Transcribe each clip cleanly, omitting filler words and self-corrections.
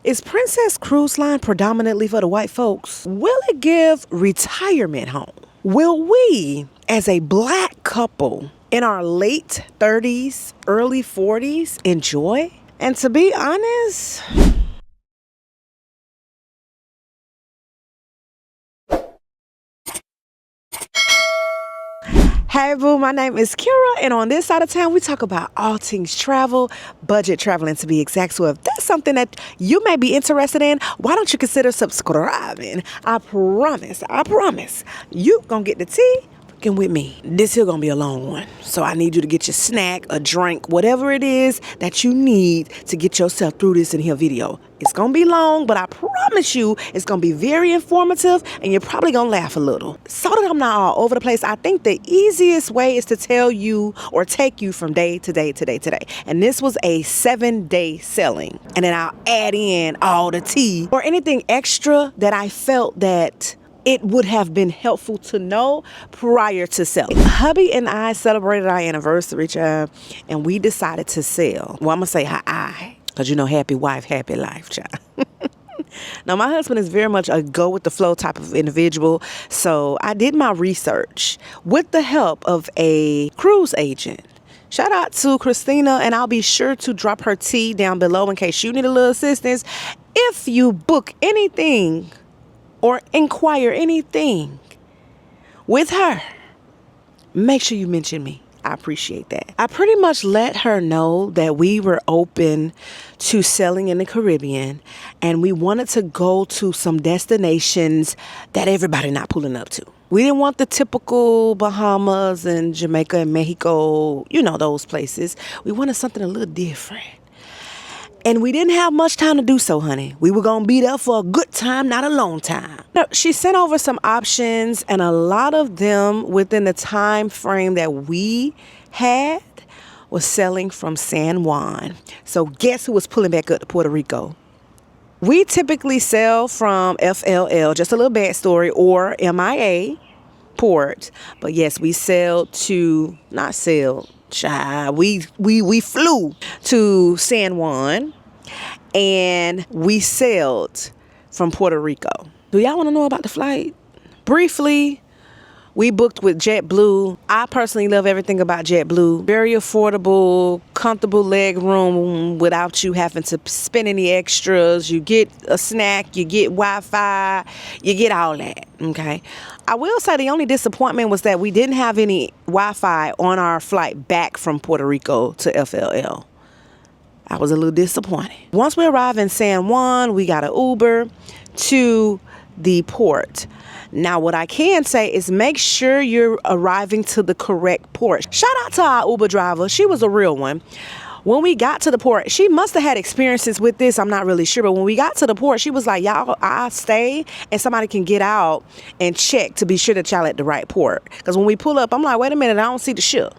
Is Princess Cruise Line predominantly for the white folks? Will it give retirement home? Will we, as a black couple in our late 30s, early 40s, enjoy? And to be honest, hey boo, my name is Kira, and on this side of town we talk about all things travel, budget traveling to be exact. So if that's something that you may be interested in, why don't you consider subscribing? I promise, you gonna get the tea fucking with me. This here gonna be a long one, so I need you to get your snack, a drink, whatever it is that you need to get yourself through this in here video. It's gonna be long, but I promise you it's gonna be very informative, and you're probably gonna laugh a little. So that I'm not all over the place, I think the easiest way is to tell you or take you from day to day to day to day. And this was a 7-day selling. And then I'll add in all the tea or anything extra that I felt that it would have been helpful to know prior to selling. Hubby and I celebrated our anniversary, child, and we decided to sell. Well, I'm gonna say I. Because you know, happy wife, happy life, child. Now, my husband is very much a go with the flow type of individual. So I did my research with the help of a cruise agent. Shout out to Christina, and I'll be sure to drop her tea down below in case you need a little assistance. If you book anything or inquire anything with her, make sure you mention me. I appreciate that. I pretty much let her know that we were open to selling in the Caribbean, and we wanted to go to some destinations that everybody not pulling up to. We didn't want the typical Bahamas and Jamaica and Mexico, you know, those places. We wanted something a little different. And we didn't have much time to do so, honey. We were going to be there for a good time, not a long time. Now, she sent over some options, and a lot of them within the time frame that we had was selling from San Juan. So guess who was pulling back up to Puerto Rico? We typically sell from FLL, just a little backstory, or MIA port. But yes, we sailed to, not sailed, child. We flew to San Juan, and we sailed from Puerto Rico. Do y'all want to know about the flight? Briefly, we booked with JetBlue. I personally love everything about JetBlue. Very affordable, comfortable leg room without you having to spend any extras. You get a snack, you get Wi-Fi, you get all that, okay? I will say the only disappointment was that we didn't have any Wi-Fi on our flight back from Puerto Rico to FLL. I was a little disappointed. Once we arrived in San Juan, we got an Uber to the port. Now, what I can say is make sure you're arriving to the correct port. Shout out to our Uber driver. She was a real one. When we got to the port, she must have had experiences with this. I'm not really sure. But when we got to the port, she was like, y'all, I'll stay and somebody can get out and check to be sure that y'all at the right port. Because when we pull up, I'm like, wait a minute, I don't see the ship.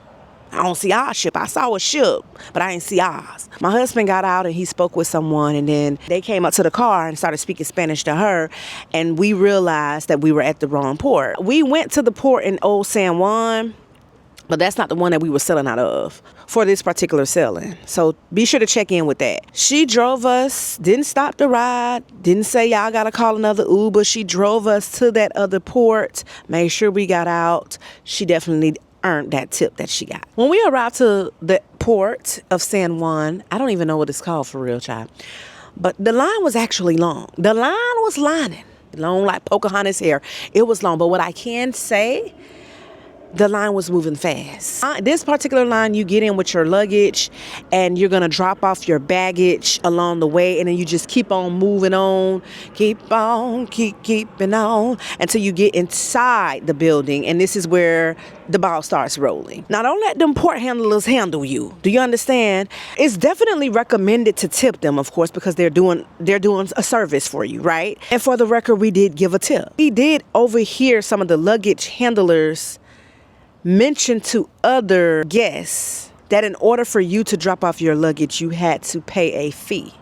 I don't see our ship. I saw a ship, but I didn't see ours. My husband got out and he spoke with someone, and then they came up to the car and started speaking Spanish to her, and we realized that we were at the wrong port. We went to the port in Old San Juan, but that's not the one that we were selling out of for this particular selling. So be sure to check in with that. She drove us, didn't stop the ride, didn't say y'all gotta call another Uber. She drove us to that other port, made sure we got out. She definitely earned that tip that she got. When we arrived to the port of San Juan, I don't even know what it's called for real, child, but the line was actually long. The line was lining, long like Pocahontas hair. It was long, but what I can say, the line was moving fast. This particular line, you get in with your luggage and you're gonna drop off your baggage along the way, and then you just keep on moving on, keeping on until you get inside the building, and this is where the ball starts rolling. Now, don't let them port handlers handle you. Do you understand? It's definitely recommended to tip them, of course, because they're doing a service for you, right? And for the record, we did give a tip. We did overhear some of the luggage handlers mention to other guests that in order for you to drop off your luggage, you had to pay a fee,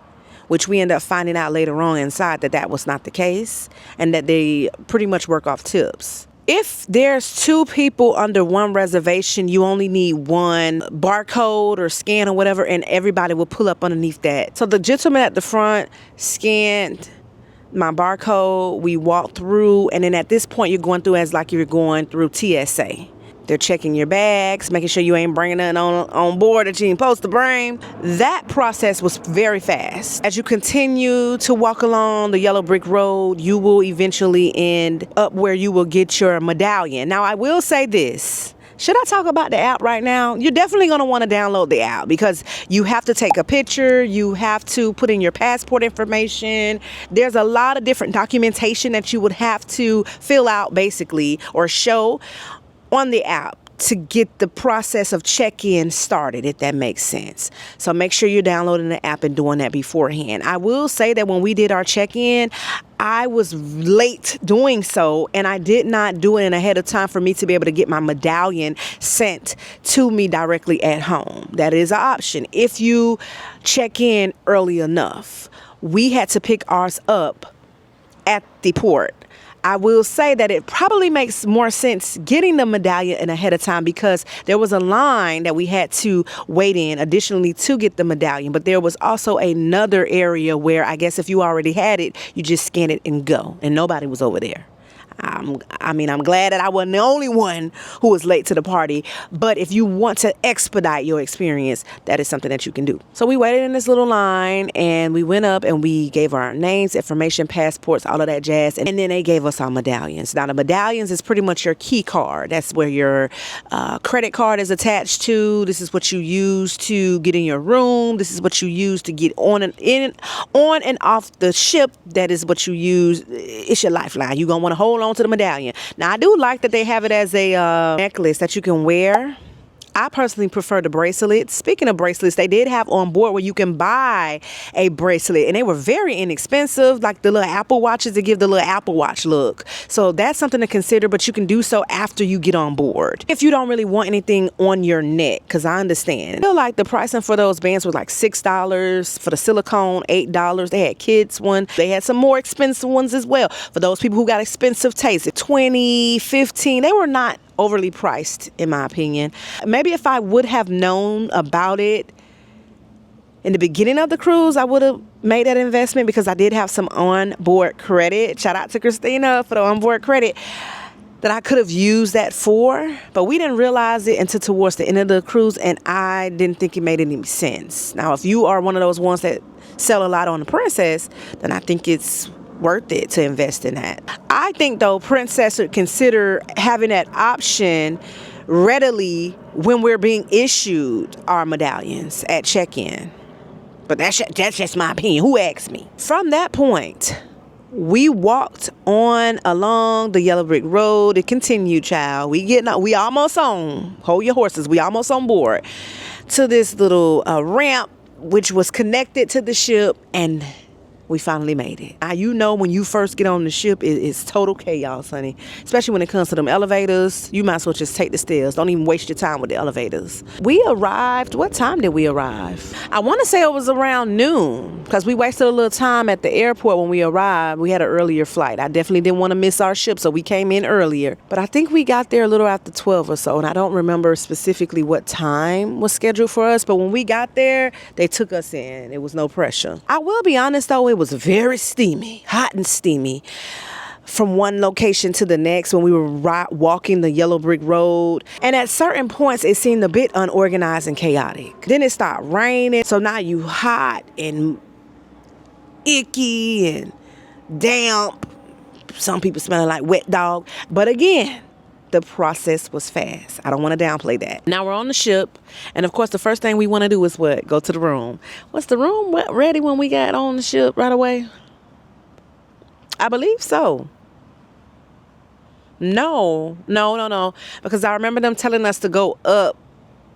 which we end up finding out later on inside that that was not the case, and that they pretty much work off tips. If there's 2 people under one reservation, you only need one barcode or scan or whatever, and everybody will pull up underneath that. So the gentleman at the front scanned my barcode, we walked through, and then at this point you're going through as like you're going through TSA. They're checking your bags, making sure you ain't bringing nothing on board that you ain't supposed to bring. That process was very fast. As you continue to walk along the yellow brick road, you will eventually end up where you will get your medallion. Now, I will say this. Should I talk about the app right now? You're definitely going to want to download the app because you have to take a picture. You have to put in your passport information. There's a lot of different documentation that you would have to fill out basically or show on the app to get the process of check-in started, if that makes sense. So make sure you're downloading the app and doing that beforehand. I will say that when we did our check-in, I was late doing so, and I did not do it in ahead of time for me to be able to get my medallion sent to me directly at home. That is an option if you check in early enough. We had to pick ours up at the port. I will say that it probably makes more sense getting the medallion in ahead of time because there was a line that we had to wait in additionally to get the medallion. But there was also another area where I guess if you already had it, you just scan it and go. And nobody was over there. I'm glad that I wasn't the only one who was late to the party. But if you want to expedite your experience, that is something that you can do. So we waited in this little line and we went up and we gave our names, information, passports, all of that jazz. And then they gave us our medallions. Now, the medallions is pretty much your key card. That's where your credit card is attached to. This is what you use to get in your room. This is what you use to get on and off the ship. That is what you use. It's your lifeline. You're going to want to hold on to the medallion. Now, I do like that they have it as a necklace that you can wear. I personally prefer the bracelets. Speaking of bracelets, they did have on board where you can buy a bracelet, and they were very inexpensive, like the little Apple Watches that give the little Apple Watch look. So that's something to consider, but you can do so after you get on board. If you don't really want anything on your neck, because I understand. I feel like the pricing for those bands was like $6 for the silicone, $8. They had kids one. They had some more expensive ones as well. For those people who got expensive taste, $20, $15. They were not overly priced, in my opinion. Maybe if I would have known about it in the beginning of the cruise, I would have made that investment because I did have some onboard credit. Shout out to Christina for the onboard credit that I could have used that for, but we didn't realize it until towards the end of the cruise, and I didn't think it made any sense. Now, if you are one of those ones that sell a lot on the Princess, then I think it's worth it to invest in that. I think, though, Princess should consider having that option readily when we're being issued our medallions at check-in. But that's just my opinion. Who asked me? From that point, we walked on along the yellow brick road. It continued, child. We almost on. Hold your horses. We almost on board to this little ramp, which was connected to the ship, and we finally made it. Now, you know, when you first get on the ship, it's total chaos, honey. Especially when it comes to them elevators. You might as well just take the stairs. Don't even waste your time with the elevators. We arrived. What time did we arrive? I want to say it was around noon because we wasted a little time at the airport when we arrived. We had an earlier flight. I definitely didn't want to miss our ship, so we came in earlier. But I think we got there a little after 12 or so, and I don't remember specifically what time was scheduled for us. But when we got there, they took us in. It was no pressure. I will be honest, though, it was very steamy, hot and steamy from one location to the next when we were walking the yellow brick road. And at certain points, it seemed a bit unorganized and chaotic. Then it started raining. So now you hot and icky and damp. Some people smelling like wet dog. But again, the process was fast. I don't want to downplay that. Now we're on the ship. And of course, the first thing we want to do is what? Go to the room. Was the room ready when we got on the ship right away? I believe so. No. Because I remember them telling us to go up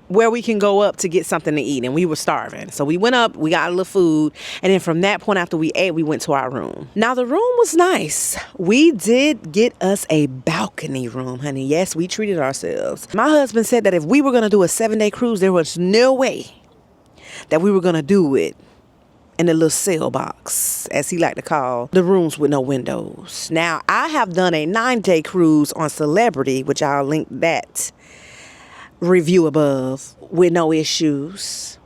where we can go up to get something to eat, and we were starving. So we went up, we got a little food, and then from that point after we ate, we went to our room. Now the room was nice. We did get us a balcony room, honey. Yes, we treated ourselves. My husband said that if we were going to do a 7-day cruise, there was no way that we were going to do it in the little cell box, as he liked to call the rooms with no windows. Now, I have done a 9-day cruise on Celebrity, which I'll link that review above, with no issues.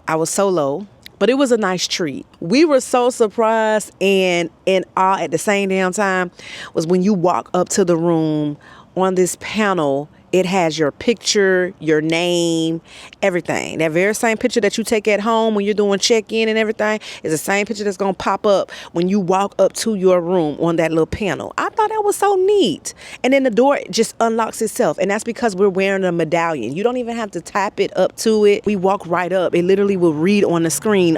I was solo, but it was a nice treat. We were so surprised and in awe at the same damn time was when you walk up to the room on this panel. It has your picture, your name, everything. That very same picture that you take at home when you're doing check-in and everything is the same picture that's going to pop up when you walk up to your room on that little panel. I thought that was so neat. And then the door just unlocks itself. And that's because we're wearing a medallion. You don't even have to tap it up to it. We walk right up. It literally will read on the screen,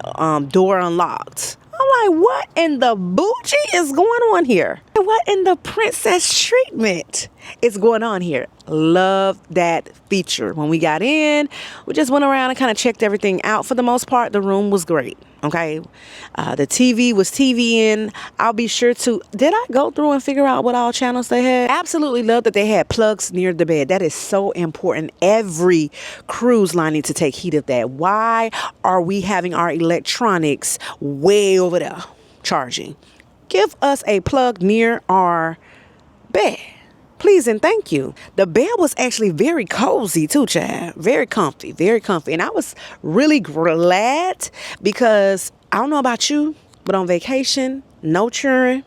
door unlocked. I'm like, what in the bougie is going on here? What in the princess treatment is going on here? Love that feature. When we got in, we just went around and kind of checked everything out. For the most part, the room was great. Okay. The TV was TVing. I'll be sure to. Did I go through and figure out what all channels they had? Absolutely love that they had plugs near the bed. That is so important. Every cruise line needs to take heed of that. Why are we having our electronics way over there charging? Give us a plug near our bed. Please and thank you. The bed was actually very cozy too, child. Very comfy, very comfy. And I was really glad because I don't know about you, but on vacation, no children,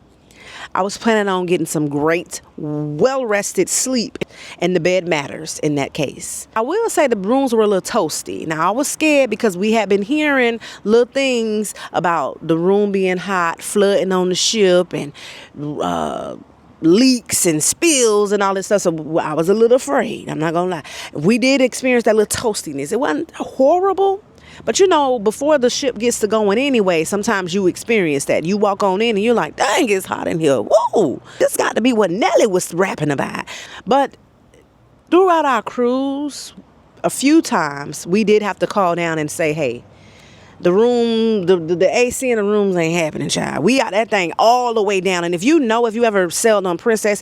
I was planning on getting some great, well-rested sleep. And the bed matters in that case. I will say the rooms were a little toasty. Now, I was scared because we had been hearing little things about the room being hot, flooding on the ship, and leaks and spills and all this stuff. So I was a little afraid. I'm not gonna lie. We did experience that little toastiness. It wasn't horrible, but you know, before the ship gets to going anyway, sometimes you experience that. You walk on in and you're like, dang, it's hot in here. Whoa, this got to be what Nelly was rapping about. But throughout our cruise, a few times we did have to call down and say, hey, the room, the AC in the rooms ain't happening, child. We got that thing all the way down. And if you ever sailed on Princess,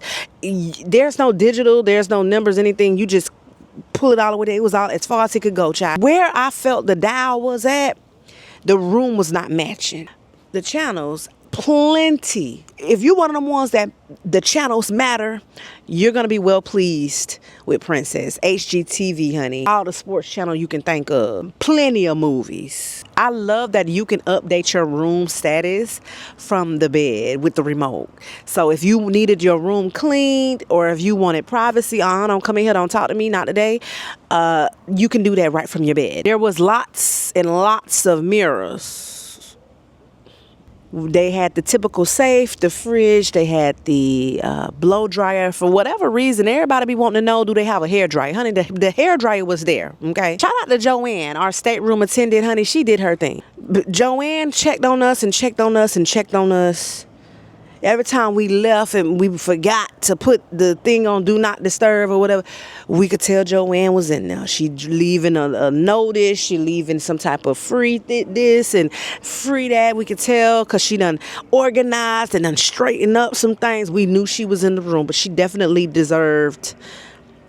there's no digital, there's no numbers, anything. You just pull it all the way there. It was all as far as it could go, child. Where I felt the dial was at, the room was not matching. The channels, plenty. If you're one of them ones that the channels matter, you're going to be well pleased with Princess. HGTV, honey. All the sports channel you can think of. Plenty of movies. I love that you can update your room status from the bed with the remote. So if you needed your room cleaned or if you wanted privacy, don't come in here, don't talk to me, not today. You can do that right from your bed. There was lots and lots of mirrors. They had the typical safe, the fridge, they had the blow dryer. For whatever reason, everybody be wanting to know, do they have a hair dryer? Honey, the hair dryer was there, okay? Shout out to Joanne, our stateroom attendant, honey. She did her thing. But Joanne checked on us and checked on us and checked on us. Every time we left and we forgot to put the thing on Do Not Disturb or whatever, we could tell Joanne was in there. She leaving a notice. She leaving some type of free this and free that. We could tell because she done organized and done straightened up some things. We knew she was in the room, but she definitely deserved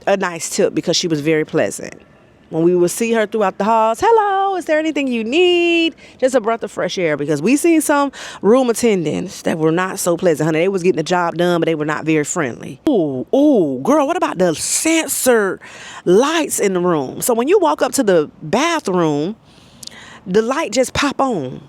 a nice tip because she was very pleasant. When we would see her throughout the halls, hello, is there anything you need? Just a breath of fresh air, because we seen some room attendants that were not so pleasant, honey. They was getting the job done, but they were not very friendly. Ooh, girl, what about the sensor lights in the room? So when you walk up to the bathroom, the light just pop on.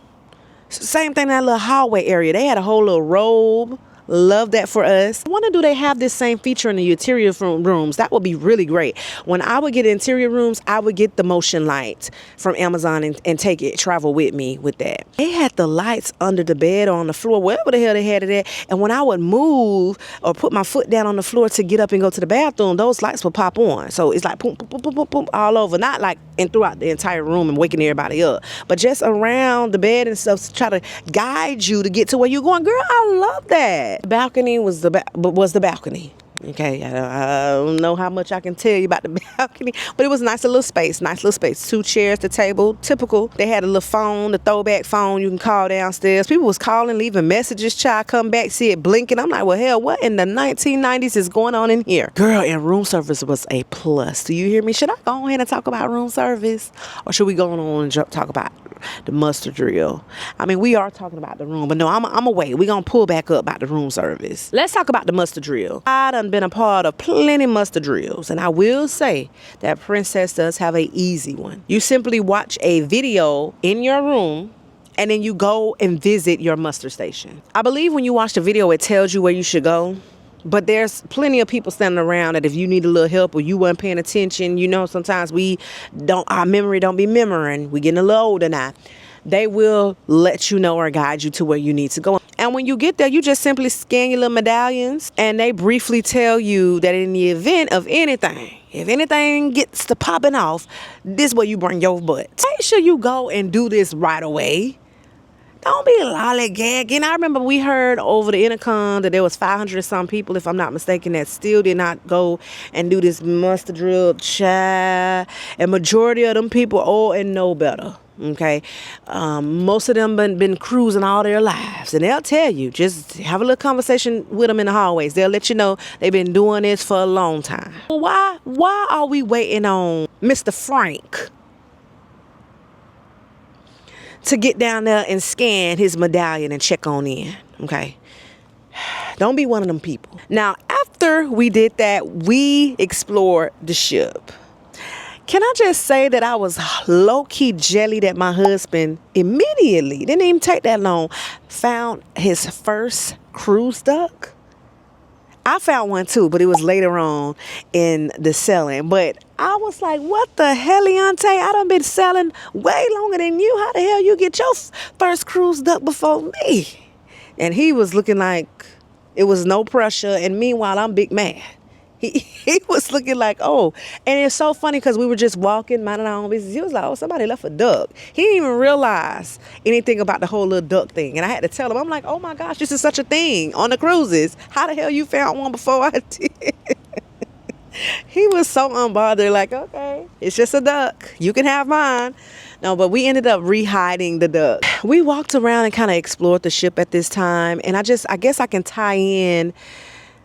Same thing in that little hallway area. They had a whole little robe. Love that for us. I wonder, do they have this same feature in the interior rooms? That would be really great. When I would get interior rooms, I would get the motion light from Amazon and take it, travel with me with that. They had the lights under the bed or on the floor, wherever the hell they had it at. And when I would move or put my foot down on the floor to get up and go to the bathroom, those lights would pop on. So it's like boom, boom, boom, boom, boom, boom, all over. Not like and throughout the entire room and waking everybody up, but just around the bed and stuff to try to guide you to get to where you're going. Girl, I love that. The balcony was the balcony. Okay, I don't know how much I can tell you about the balcony, but it was a nice little space. 2 chairs, the table, typical. They had a little phone, the throwback phone you can call downstairs. People was calling, leaving messages. Child, come back, see it blinking. I'm like, well, hell, what in the 1990s is going on in here? Girl, and room service was a plus. Do you hear me? Should I go ahead and talk about room service, or should we go on and talk about the muster drill. I mean, we are talking about the room, but no, I'm away. We're going to pull back up about the room service. Let's talk about the muster drill. I done been a part of plenty muster drills, and I will say that Princess does have a easy one. You simply watch a video in your room, and then you go and visit your muster station. I believe when you watch the video, it tells you where you should go. But there's plenty of people standing around that if you need a little help or you weren't paying attention, you know, sometimes our memory don't be remembering. We getting a little older now. They will let you know or guide you to where you need to go. And when you get there, you just simply scan your little medallions, and they briefly tell you that in the event of anything, if anything gets to popping off, this is where you bring your butt. Make sure you go and do this right away. Don't be lollygagging. I remember we heard over the intercom that there was 500 and some people, if I'm not mistaken, that still did not go and do this muster drill, child. And majority of them people old and know better. Okay, most of them been cruising all their lives, and they'll tell you, just have a little conversation with them in the hallways. They'll let you know they've been doing this for a long time. Why are we waiting on Mr. Frank to get down there and scan his medallion and check on in? Okay, don't be one of them people. Now, after we did that, we explored the ship. Can I just say that I was low-key jelly that my husband immediately, didn't even take that long, found his first cruise duck? I found one too, but it was later on in the selling. But I was like, what the hell, Leonte? I done been selling way longer than you. How the hell you get your first cruise duck before me? And he was looking like it was no pressure. And meanwhile, I'm big mad. He was looking like, oh. And it's so funny because we were just walking, minding our own business. He was like, oh, somebody left a duck. He didn't even realize anything about the whole little duck thing. And I had to tell him, I'm like, oh my gosh, this is such a thing on the cruises. How the hell you found one before I did? He was so unbothered, like, okay, it's just a duck. You can have mine. No, but we ended up re-hiding the duck. We walked around and kind of explored the ship at this time. And I guess I can tie in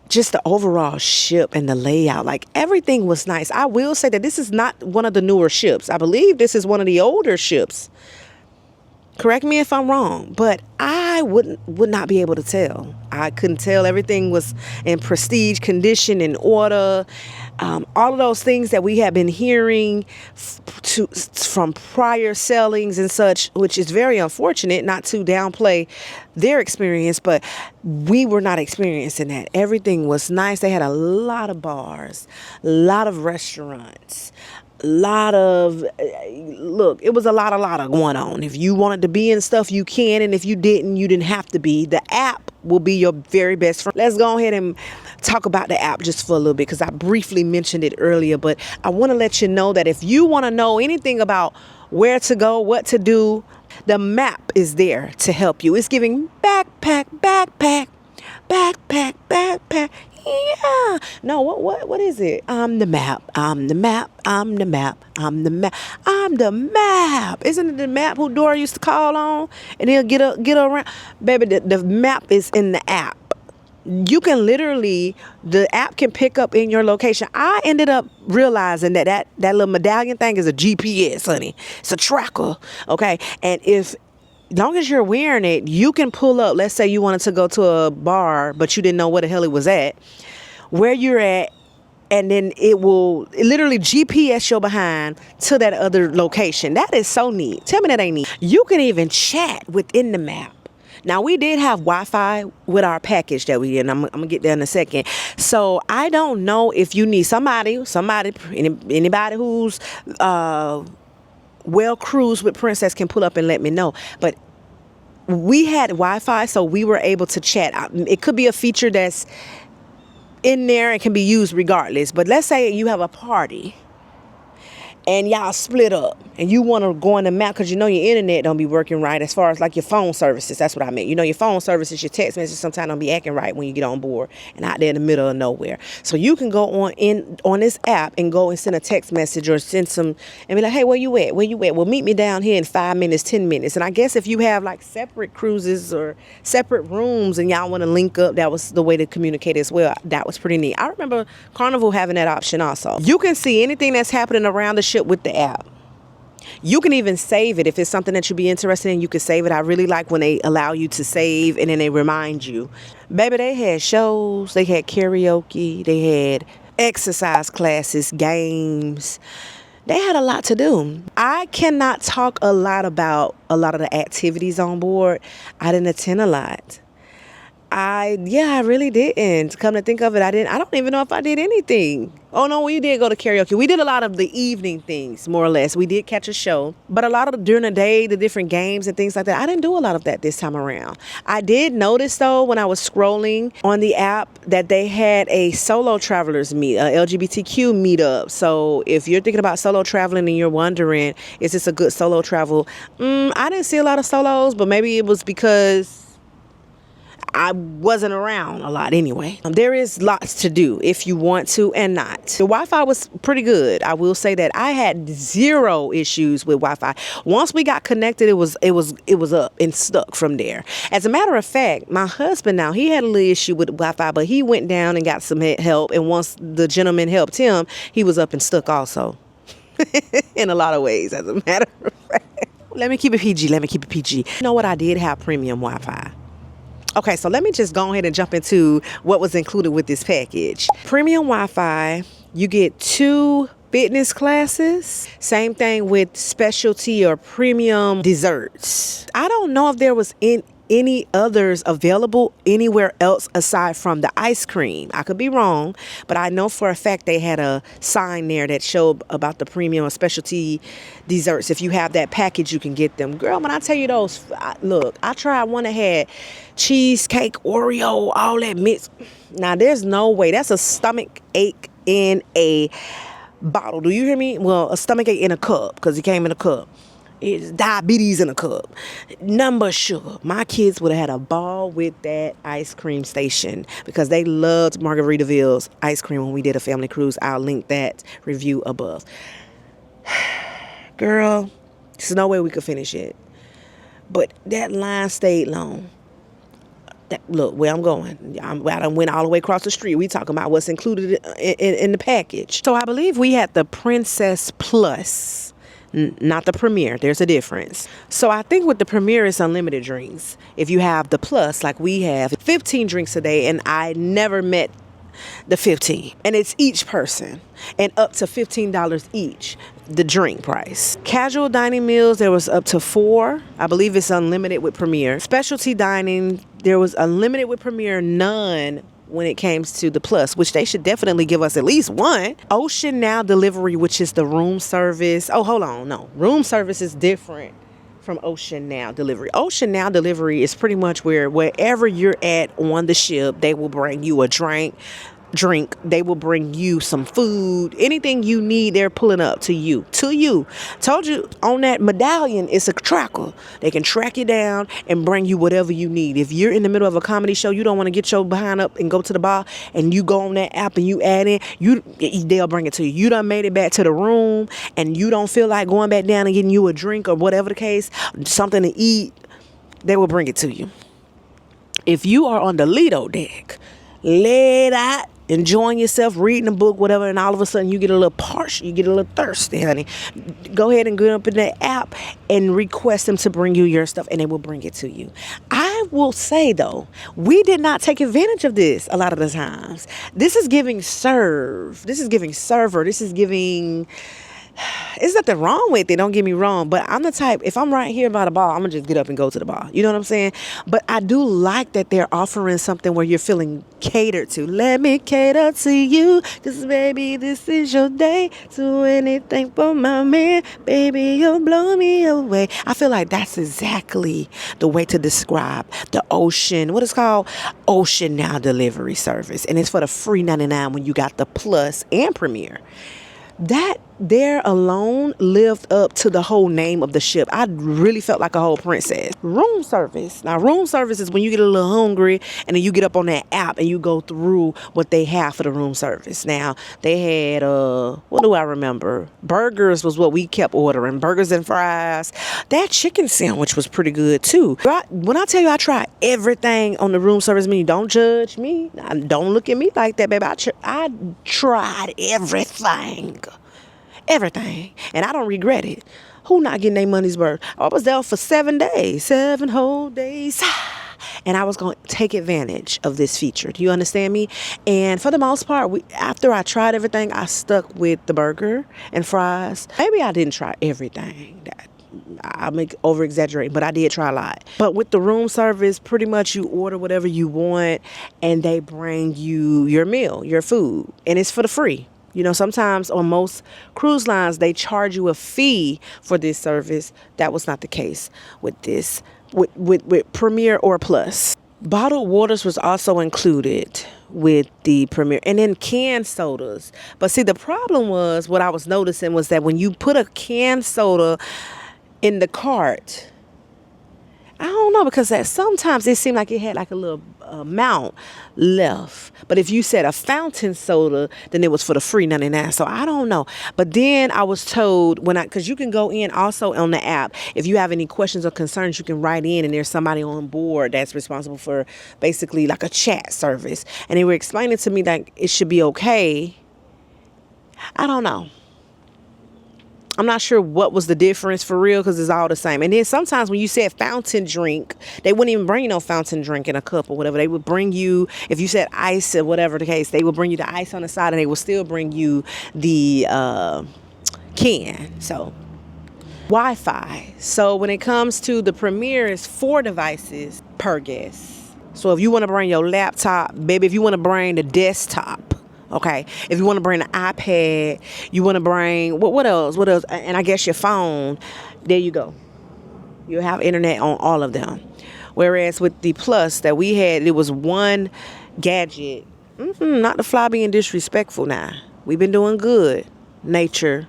just the overall ship and the layout. Like, everything was nice. I will say that this is not one of the newer ships. I believe this is one of the older ships. Correct me if I'm wrong, but I would not be able to tell. I couldn't tell. Everything was in prestige condition, in order. All of those things that we have been hearing from prior sailings and such, which is very unfortunate, not to downplay their experience, but we were not experiencing that. Everything was nice. They had a lot of bars, a lot of restaurants, it was a lot of going on. If you wanted to be in stuff, you can, and if you didn't have to be. The app will be your very best friend. Let's go ahead and talk about the app just for a little bit, because I briefly mentioned it earlier, but I want to let you know that if you want to know anything about where to go, what to do, the map is there to help you. It's giving backpack. Yeah. No, what is it? I'm the map. Isn't it the map who Dora used to call on and he'll get around? Baby, the map is in the app. You can literally, the app can pick up in your location. I ended up realizing that little medallion thing is a GPS, honey. It's a tracker, okay? And as long as you're wearing it, you can pull up. Let's say you wanted to go to a bar, but you didn't know where the hell it was at, where you're at, and then it will literally GPS your behind to that other location. That is so neat. Tell me that ain't neat. You can even chat within the map. Now, we did have Wi-Fi with our package that we did, and I'm going to get there in a second. So I don't know if you need anybody who's well cruised with Princess can pull up and let me know. But we had Wi-Fi, so we were able to chat. It could be a feature that's in there and can be used regardless. But let's say you have a party and y'all split up and you want to go on the map because you know your internet don't be working right as far as like your phone services. That's what I meant. You know, your phone services, your text messages sometimes don't be acting right when you get on board and out there in the middle of nowhere. So you can go on this app and go and send a text message or send some and be like, hey, where you at? Well, meet me down here in 5 minutes, 10 minutes. And I guess if you have like separate cruises or separate rooms and y'all want to link up, that was the way to communicate as well. That was pretty neat. I remember Carnival having that option also. You can see anything that's happening around the ship with the app. You can even save it. If it's something that you'd be interested in, you can save it. I really like when they allow you to save and then they remind you. Baby, they had shows, they had karaoke, they had exercise classes, games. They had a lot to do. I cannot talk a lot about a lot of the activities on board. I didn't attend a lot. I really didn't. Come to think of it, I don't even know if I did anything. Oh no, we did go to karaoke. We did a lot of the evening things, more or less. We did catch a show, but a lot of during the day, the different games and things like that, I didn't do a lot of that this time around. I did notice though, when I was scrolling on the app, that they had a solo travelers meet, a LGBTQ meetup. So if you're thinking about solo traveling and you're wondering, is this a good solo travel? I didn't see a lot of solos, but maybe it was because I wasn't around a lot anyway. There is lots to do if you want to and not. The Wi-Fi was pretty good. I will say that I had zero issues with Wi-Fi. Once we got connected, it was up and stuck from there. As a matter of fact, my husband now, he had a little issue with Wi-Fi, but he went down and got some help. And once the gentleman helped him, he was up and stuck also. In a lot of ways, as a matter of fact. Let me keep it PG. You know what? I did have premium Wi-Fi. Okay, so let me just go ahead and jump into what was included with this package. Premium Wi-Fi, you get 2 fitness classes. Same thing with specialty or premium desserts. I don't know if there was any others available anywhere else aside from the ice cream. I could be wrong, but I know for a fact they had a sign there that showed about the premium or specialty desserts. If you have that package, you can get them. Girl, when I tell you those, look, I tried one that had cheesecake, Oreo, all that mix. Now, there's no way. That's a stomach ache in a bottle. Do you hear me? Well, a stomach ache in a cup, because it came in a cup. It's diabetes in a cup. Number sugar. My kids would have had a ball with that ice cream station because they loved Margaritaville's ice cream when we did a family cruise. I'll link that review above. Girl, there's no way we could finish it. But that line stayed long. Look, where I'm going. I done went all the way across the street. We talking about what's included in the package. So I believe we had the Princess Plus. Not the Premier. There's a difference. So I think with the Premier, it's unlimited drinks. If you have the Plus, like we have, 15 drinks a day, and I never met the 15. And it's each person, and up to $15 each, the drink price. Casual dining meals, there was up to 4. I believe it's unlimited with Premier. Specialty dining, there was unlimited with Premier, none when it came to the Plus, which they should definitely give us at least one. Ocean Now Delivery, which is the room service. Oh, hold on. No, room service is different from Ocean Now Delivery. Ocean Now Delivery is pretty much wherever you're at on the ship, they will bring you a drink. They will bring you some food, anything you need, they're pulling up to you. Told you on that Medallion, it's a tracker. They can track you down and bring you whatever you need. If you're in the middle of a comedy show, you don't want to get your behind up and go to the bar, and you go on that app and you add in, they'll bring it to you. You done made it back to the room and you don't feel like going back down and getting you a drink or whatever the case, something to eat, they will bring it to you. If you are on the Lido deck, laid out, enjoying yourself, reading a book, whatever, and all of a sudden you get a little parched, you get a little thirsty, honey, go ahead and go up in the app and request them to bring you your stuff, and they will bring it to you. I will say, though, we did not take advantage of this a lot of the times. This is giving serve. This is giving server. This is giving... There's nothing wrong with it, don't get me wrong, but I'm the type, if I'm right here by the bar, I'm gonna just get up and go to the bar. You know what I'm saying? But I do like that they're offering something where you're feeling catered to. Let me cater to you, cause baby, this is your day. Do anything for my man, baby, you'll blow me away. I feel like that's exactly the way to describe the Ocean, what is called Ocean Now Delivery service. And it's for the free $99 when you got the Plus and Premier. That there alone lived up to the whole name of the ship. I really felt like a whole princess. Room service. Now, room service is when you get a little hungry and then you get up on that app and you go through what they have for the room service. Now, they had, what do I remember? Burgers was what we kept ordering. Burgers and fries. That chicken sandwich was pretty good, too. When I tell you I tried everything on the room service menu, don't judge me. Don't look at me like that, baby. I tried everything. Everything. And I don't regret it. Who not getting their money's worth? I was there for 7 days, 7 whole days. And I was going to take advantage of this feature. Do you understand me? And for the most part, after I tried everything, I stuck with the burger and fries. Maybe I didn't try everything. I make over exaggerate, but I did try a lot. But with the room service, pretty much you order whatever you want and they bring you your meal, your food, and it's for the free. You know, sometimes on most cruise lines, they charge you a fee for this service. That was not the case with this, with Premier or Plus. Bottled waters was also included with the Premier, and then canned sodas. But see, the problem was, what I was noticing was that when you put a canned soda in the cart, I don't know, because sometimes it seemed like it had like a little amount left. But if you said a fountain soda, then it was for the free 99. So I don't know. But then I was told because you can go in also on the app. If you have any questions or concerns, you can write in, and there's somebody on board that's responsible for basically like a chat service. And they were explaining to me that it should be okay. I don't know. I'm not sure what was the difference for real, because it's all the same. And then sometimes when you said fountain drink, they wouldn't even bring you no fountain drink in a cup or whatever. They would bring you, if you said ice or whatever the case, they would bring you the ice on the side, and they would still bring you the can. So Wi-Fi. So when it comes to the Premier, it's 4 devices per guest. So if you want to bring your laptop, baby, if you want to bring the desktop, okay, if you want to bring the iPad, you want to bring, what else? And I guess your phone, there you go. You'll have internet on all of them. Whereas with the Plus that we had, it was one gadget. Not the fly being disrespectful now. We've been doing good. Nature.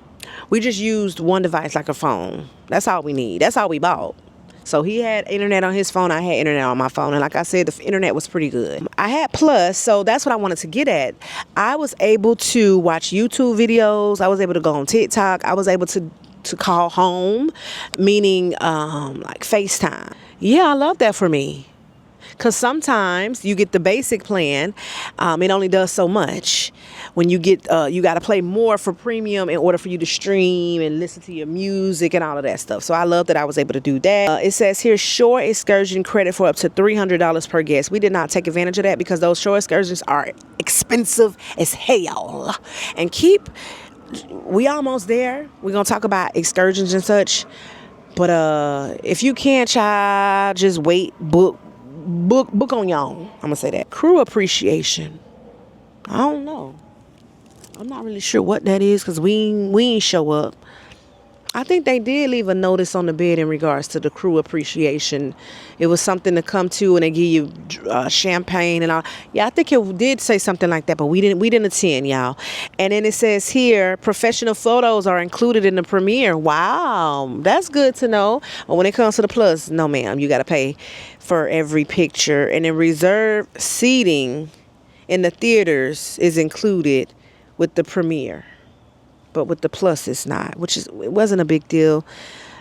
We just used one device like a phone. That's all we need. That's all we bought. So he had internet on his phone. I had internet on my phone. And like I said, the internet was pretty good. I had Plus, so that's what I wanted to get at. I was able to watch YouTube videos. I was able to go on TikTok. I was able to call home, meaning like FaceTime. Yeah, I love that for me. Because sometimes you get the basic plan. It only does so much. When you get, you got to pay more for premium in order for you to stream and listen to your music and all of that stuff. So I love that I was able to do that. It says here, shore excursion credit for up to $300 per guest. We did not take advantage of that because those shore excursions are expensive as hell. And we almost there. We're going to talk about excursions and such. But if you can't, child, just wait, book on your own. I'm gonna say that. Crew appreciation. I don't know. I'm not really sure what that is, because we ain't show up. I think they did leave a notice on the bed in regards to the crew appreciation. It was something to come to, and they give you champagne and all. Yeah, I think it did say something like that, but we didn't attend, y'all. And then it says here, professional photos are included in the Premier. Wow, that's good to know. But when it comes to the Plus, no ma'am, you got to pay for every picture. And then reserved seating in the theaters is included with the Premier. But with the Plus, it's not, it wasn't a big deal.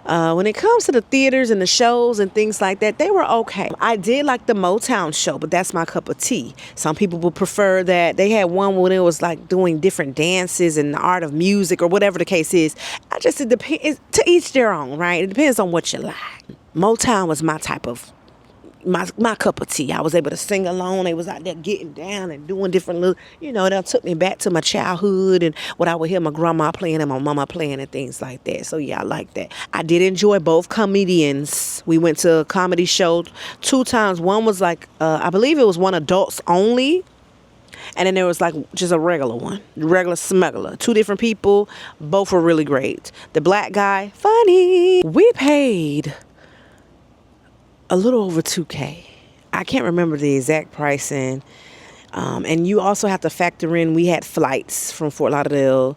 When it comes to the theaters and the shows and things like that, they were okay. I did like the Motown show, but that's my cup of tea. Some people would prefer that. They had one when it was like doing different dances and the art of music or whatever the case is. It depends, to each their own, right? It depends on what you like. Motown was my type of, my cup of tea. I was able to sing along. They was out there getting down and doing different little, that took me back to my childhood and what I would hear my grandma playing and my mama playing and things like that. So yeah, I like that. I did enjoy both comedians. We went to a comedy show 2 times. One was like, I believe it was one adults only. And then there was like just a regular one, regular smuggler. 2 different people. Both were really great. The black guy, funny. We paid a little over $2,000. I can't remember the exact pricing. And you also have to factor in, we had flights from Fort Lauderdale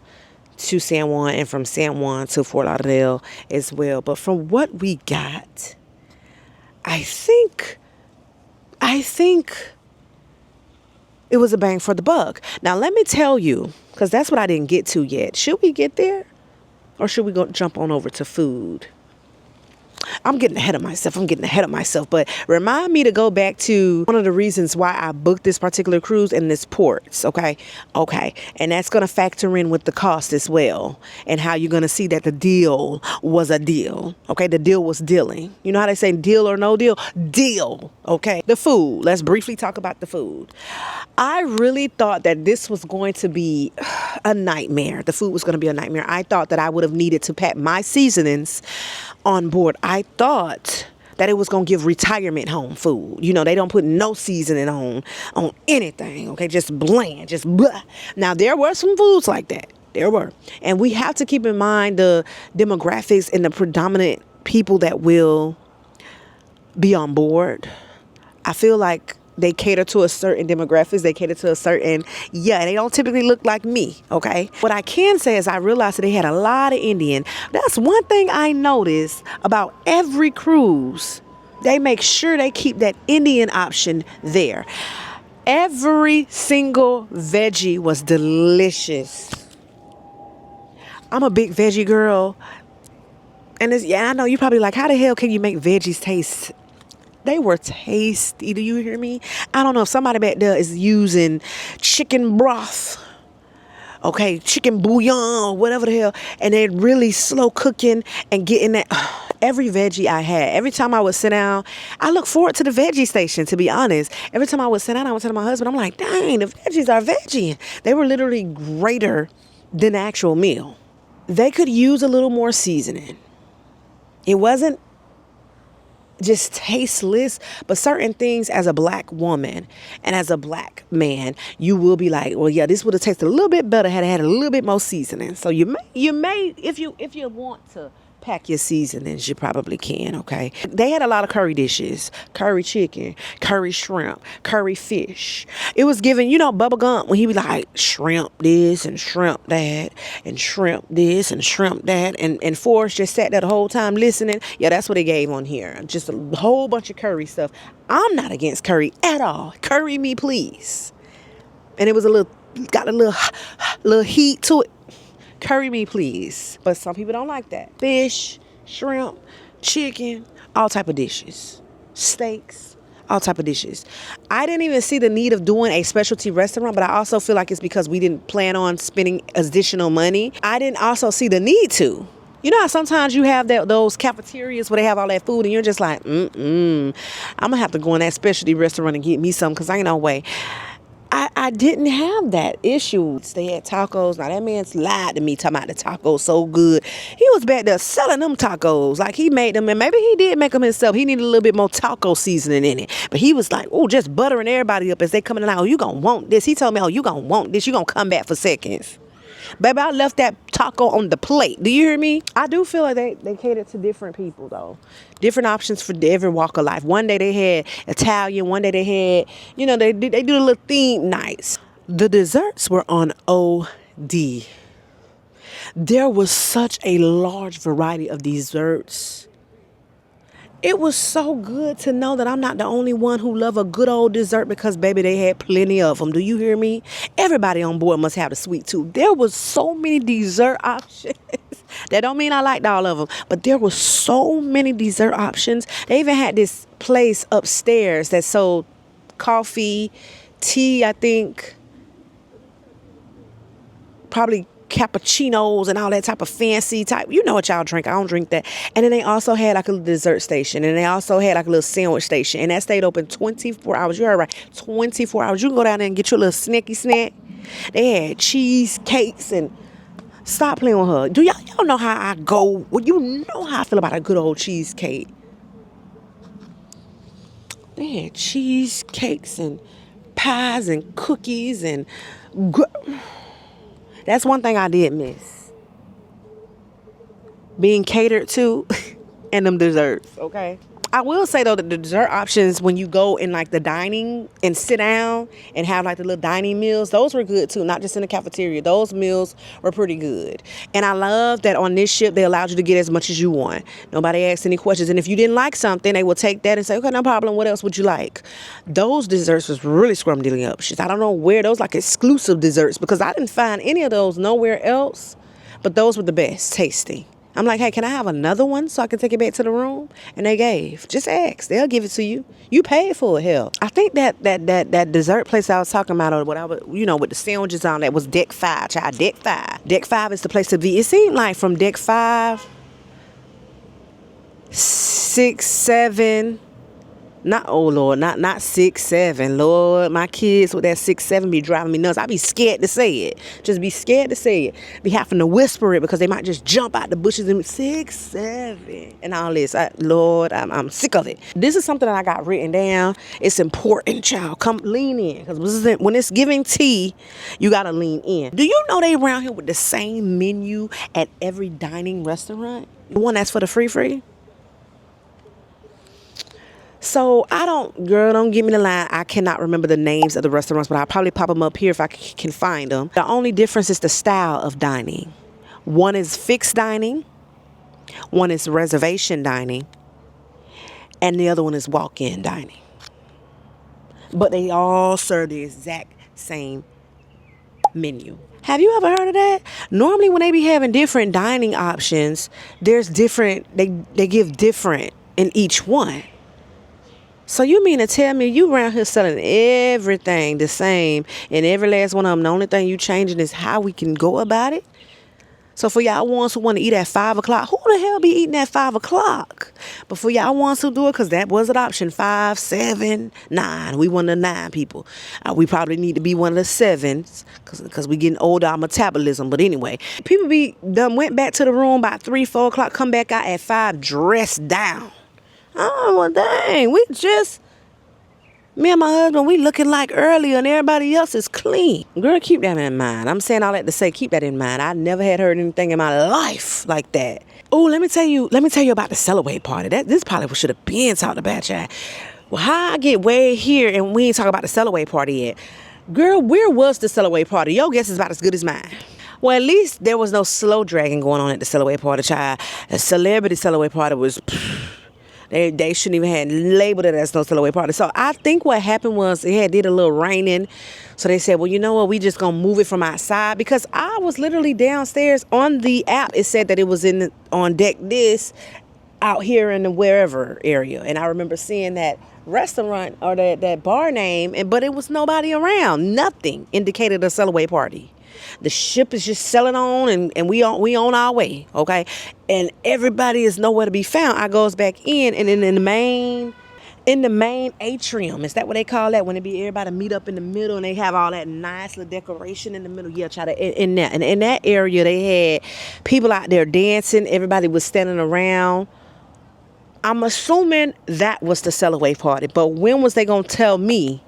to San Juan and from San Juan to Fort Lauderdale as well. But from what we got, I think it was a bang for the buck. Now, let me tell you, because that's what I didn't get to yet. Should we get there? Or should we go jump on over to food? I'm getting ahead of myself. But remind me to go back to one of the reasons why I booked this particular cruise in this ports. Okay. And that's going to factor in with the cost as well, and how you're going to see that the deal was a deal. Okay. The deal was dealing. You know how they say deal or no deal? Deal. Okay. The food. Let's briefly talk about the food. I really thought that this was going to be a nightmare. The food was going to be a nightmare. I thought that I would have needed to pack my seasonings on board. I thought that it was going to give retirement home food. You know, they don't put no seasoning on anything. Okay, just bland, just blah. Now, there were some foods like that. There were. And we have to keep in mind the demographics and the predominant people that will be on board. I feel like they cater to a certain demographics. They cater to a certain, they don't typically look like me, okay? What I can say is I realized that they had a lot of Indian. That's one thing I noticed about every cruise. They make sure they keep that Indian option there. Every single veggie was delicious. I'm a big veggie girl. And I know you're probably like, how the hell can you make veggies taste? They were tasty. Do you hear me? I don't know if somebody back there is using chicken broth, okay, chicken bouillon or whatever the hell, and they're really slow cooking and getting that. Every veggie I had, every time I would sit down, I look forward to the veggie station, to be honest. Every time I would sit down, I would tell my husband, I'm like, dang, the veggies are veggie. They were literally greater than the actual meal. They could use a little more seasoning. It wasn't just tasteless, but certain things as a black woman and as a black man, you will be like, well, yeah, this would have tasted a little bit better had it had a little bit more seasoning. So you may, if you want to pack your seasonings, you probably can, okay? They had a lot of curry dishes, curry chicken, curry shrimp, curry fish. It was given, Bubba Gump, when he was like, shrimp this and shrimp that and shrimp this and shrimp that. And Forrest just sat there the whole time listening. Yeah, that's what they gave on here. Just a whole bunch of curry stuff. I'm not against curry at all. Curry me, please. And it was got a little heat to it. Curry me, please. But some people don't like that. Fish, shrimp, chicken, all type of dishes. Steaks, all type of dishes. I didn't even see the need of doing a specialty restaurant, but I also feel like it's because we didn't plan on spending additional money. I didn't also see the need to. You know how sometimes you have those cafeterias where they have all that food and you're just like, I'm going to have to go in that specialty restaurant and get me some because ain't no way. I didn't have that issue. They had tacos. Now, that man's lied to me talking about the tacos so good. He was back there selling them tacos. Like, he made them, and maybe he did make them himself. He needed a little bit more taco seasoning in it. But he was like, just buttering everybody up as they coming along. Oh, you going to want this. He told me, you going to want this. You going to come back for seconds. Baby, I left that taco on the plate. Do you hear me? I do feel like they cater to different people, though. Different options for every walk of life. One day they had Italian. One day they had, they do the little theme nights. The desserts were on OD. There was such a large variety of desserts. It was so good to know that I'm not the only one who love a good old dessert because, baby, they had plenty of them. Do you hear me? Everybody on board must have a sweet tooth. There was so many dessert options. That don't mean I liked all of them, but there were so many dessert options. They even had this place upstairs that sold coffee, tea, I think, probably cappuccinos and all that type of fancy type. You know what y'all drink. I don't drink that. And then they also had like a little dessert station. And they also had like a little sandwich station. And that stayed open 24 hours. You heard right. 24 hours. You can go down there and get your little snacky snack. They had cheesecakes and stop playing with her. Do y'all know how I go? Well, you know how I feel about a good old cheesecake. They had cheesecakes and pies and cookies and that's one thing I did miss. Being catered to and them desserts, okay? I will say, though, that the dessert options, when you go in, like, the dining and sit down and have, like, the little dining meals, those were good, too, not just in the cafeteria. Those meals were pretty good. And I love that on this ship, they allowed you to get as much as you want. Nobody asked any questions. And if you didn't like something, they will take that and say, okay, no problem. What else would you like? Those desserts was really scrumdiddlyumptious. I don't know where those, like, exclusive desserts, because I didn't find any of those nowhere else. But those were the best tasting. I'm like, hey, can I have another one so I can take it back to the room? And they gave. Just ask. They'll give it to you. You paid for it, hell. I think that dessert place I was talking about, or what I was, with the sandwiches on, that was deck 5, child. Deck 5. Deck 5 is the place to be. It seemed like from deck 5, 6, 7... Not, oh Lord, not 6, 7. Lord, my kids with that 6, 7 be driving me nuts. I be scared to say it. Just be scared to say it. Be having to whisper it because they might just jump out the bushes and 6, 7 and all this. Lord, I'm sick of it. This is something that I got written down. It's important, child. Come lean in, because when it's giving tea, you gotta lean in. Do you know they around here with the same menu at every dining restaurant? The one that's for the free. So don't give me the line. I cannot remember the names of the restaurants, but I'll probably pop them up here if I can find them. The only difference is the style of dining. One is fixed dining. One is reservation dining. And the other one is walk-in dining. But they all serve the exact same menu. Have you ever heard of that? Normally when they be having different dining options, there's different, they give different in each one. So you mean to tell me you around here selling everything the same, and every last one of them, the only thing you changing is how we can go about it? So for y'all ones who want to eat at 5 o'clock, who the hell be eating at 5 o'clock? But for y'all ones who do it, because that was an option, 5, 7, 9. We one of the 9 people. We probably need to be one of the 7s, because we getting older, our metabolism. But anyway, people went back to the room by 3, 4 o'clock, come back out at 5 dressed down. Oh, well, dang, me and my husband, we looking like earlier and everybody else is clean. Girl, keep that in mind. I'm saying all that to say, keep that in mind. I never had heard anything in my life like that. Oh, let me tell you about the Cellaway party. This probably should have been talked about, y'all. Well, how I get way here and we ain't talking about the Cellaway party yet. Girl, where was the Cellaway party? Your guess is about as good as mine. Well, at least there was no slow dragging going on at the Cellaway party, child. A celebrity Cellaway party was... They shouldn't even have labeled it as no Cellaway party. So I think what happened was it did a little raining. So they said, well, you know what? We just going to move it from outside. Because I was literally downstairs on the app. It said that it was on deck this out here in the wherever area. And I remember seeing that restaurant or that bar name, but it was nobody around. Nothing indicated a Cellaway party. The ship is just sailing on, and we on our way, okay? And everybody is nowhere to be found. I goes back in, and in the main atrium, is that what they call that? When it be everybody meet up in the middle, and they have all that nice little decoration in the middle. Yeah, try to in that, and in that area, they had people out there dancing. Everybody was standing around. I'm assuming that was the Cellaway party, but when was they gonna tell me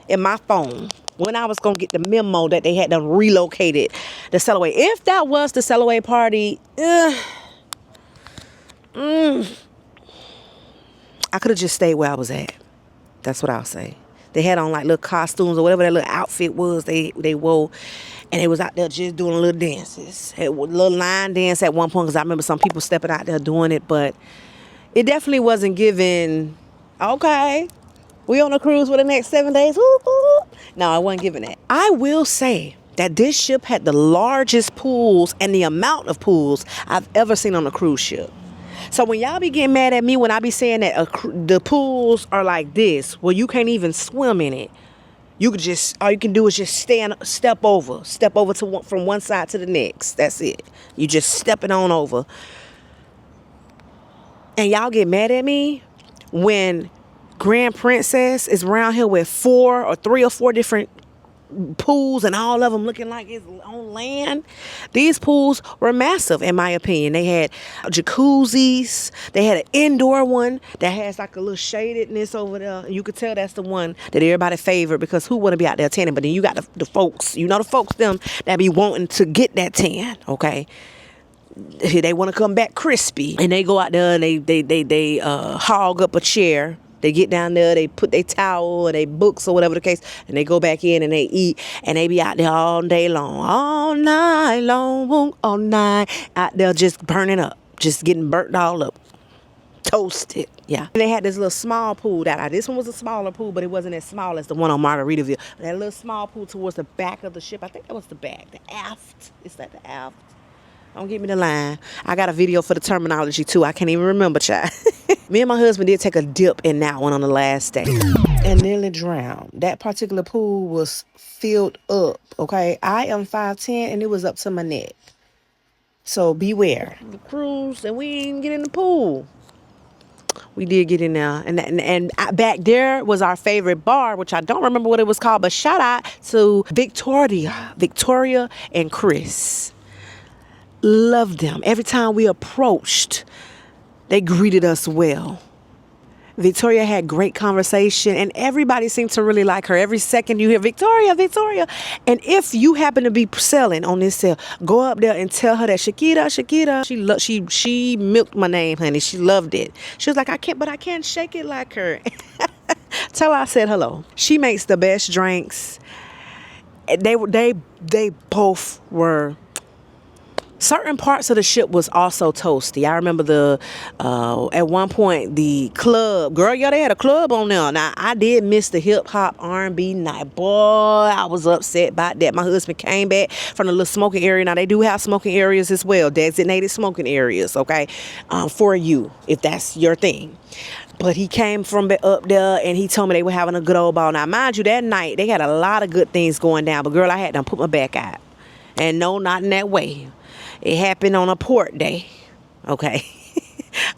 in my phone? When I was going to get the memo that they had done relocated the Cellaway. If that was the Cellaway party, I could have just stayed where I was at. That's what I'll say. They had on like little costumes or whatever that little outfit was they wore. And they was out there just doing little dances. Had a little line dance at one point, because I remember some people stepping out there doing it. But it definitely wasn't giving, okay, we on a cruise for the next 7 days. Woo, woo. No, I wasn't giving that. I will say that this ship had the largest pools and the amount of pools I've ever seen on a cruise ship. So when y'all be getting mad at me when I be saying that the pools are like this, where you can't even swim in it. You could all you can do is just step over from one side to the next. That's it. You just stepping on over. And y'all get mad at me when Grand Princess is around here with 3 or 4 different pools, and all of them looking like it's on land. These pools were massive, in my opinion. They had jacuzzis. They had an indoor one that has like a little shadedness over there. You could tell that's the one that everybody favored, because who want to be out there tanning? But then you got the folks, the folks them that be wanting to get that tan, okay? They want to come back crispy, and they go out there and they hog up a chair. They get down there, they put their towel or their books or whatever the case, and they go back in and they eat, and they be out there all day long, all night long, all night, out there just burning up, just getting burnt all up, toasted, yeah. And they had this little small pool this one was a smaller pool, but it wasn't as small as the one on Margaritaville. But that little small pool towards the back of the ship, I think that was the back, the aft. Is that the aft? Don't give me the line. I got a video for the terminology too. I can't even remember, child. Me and my husband did take a dip in that one on the last day and nearly drowned. That particular pool was filled up, okay? I am 5'10", and it was up to my neck. So beware. The cruise, and we didn't get in the pool. We did get in there. And back there was our favorite bar, which I don't remember what it was called, but shout out to Victoria and Chris. Loved them. Every time we approached, they greeted us well. Victoria had great conversation, and everybody seemed to really like her. Every second you hear Victoria, Victoria. And if you happen to be selling on this sale, go up there and tell her that Shakira. She milked my name, honey. She loved it. She was like, I can't shake it like her. Tell her I said hello. She makes the best drinks. They both were. Certain parts of the ship was also toasty. I remember at one point the club, girl, yeah, they had a club on there. Now I did miss the hip hop R&B night. Boy, I was upset about that. My husband came back from the little smoking area. Now they do have smoking areas as well, designated smoking areas, okay, for you if that's your thing. But he came from up there and he told me they were having a good old ball. Now mind you, that night they had a lot of good things going down. But girl, I had to put my back out. And no, not in that way. It happened on a port day. Okay.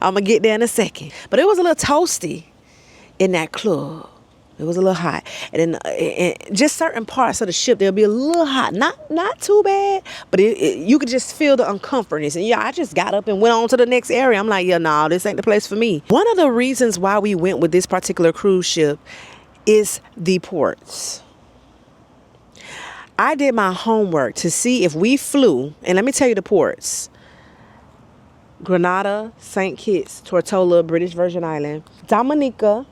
I'm going to get there in a second. But it was a little toasty in that club. It was a little hot. And then just certain parts of the ship, they'll be a little hot. Not too bad, but you could just feel the uncomfortness. And yeah, I just got up and went on to the next area. I'm like, yeah, no, this ain't the place for me. One of the reasons why we went with this particular cruise ship is the ports. I did my homework to see if we flew, and let me tell you the ports: Grenada, St. Kitts, Tortola, British Virgin Island, Dominica,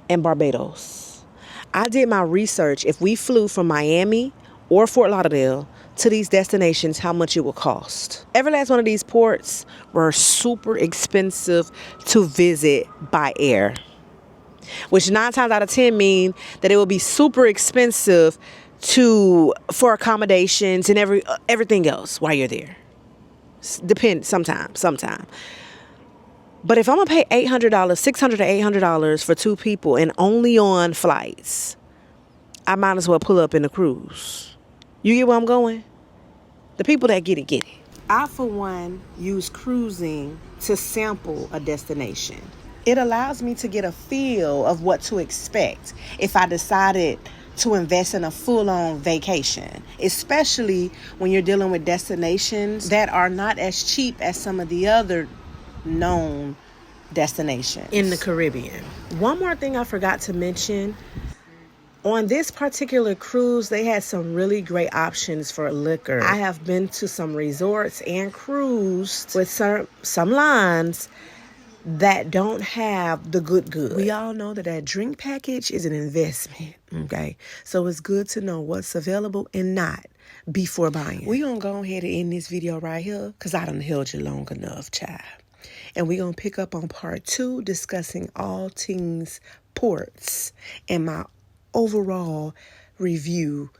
and Barbados. I did my research if we flew from Miami or Fort Lauderdale to these destinations, how much it would cost. Every last one of these ports were super expensive to visit by air, which 9 times out of 10 mean that it will be super expensive for accommodations and everything else while you're there. Depends sometimes. But if I'm gonna pay $800, $600 to $800 for 2 people and only on flights, I might as well pull up in the cruise. You get where I'm going? The people that get it. I, for one, use cruising to sample a destination. It allows me to get a feel of what to expect if I decided to invest in a full-on vacation, especially when you're dealing with destinations that are not as cheap as some of the other known destinations in the Caribbean. One more thing I forgot to mention. On this particular cruise, they had some really great options for liquor. I have been to some resorts and cruised with some lines that don't have the good. We all know that drink package is an investment, okay? So it's good to know what's available and not before buying. We're going to go ahead and end this video right here because I done held you long enough, child. And we're going to pick up on part 2, discussing all things ports and my overall review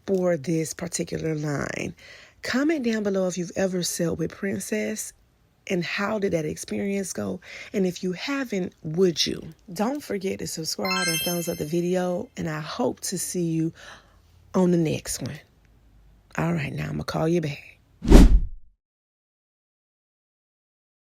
for this particular line. Comment down below if you've ever sailed with Princess and how did that experience go? And if you haven't, would you? Don't forget to subscribe and thumbs up the video. And I hope to see you on the next one. All right, now I'm going to call you back.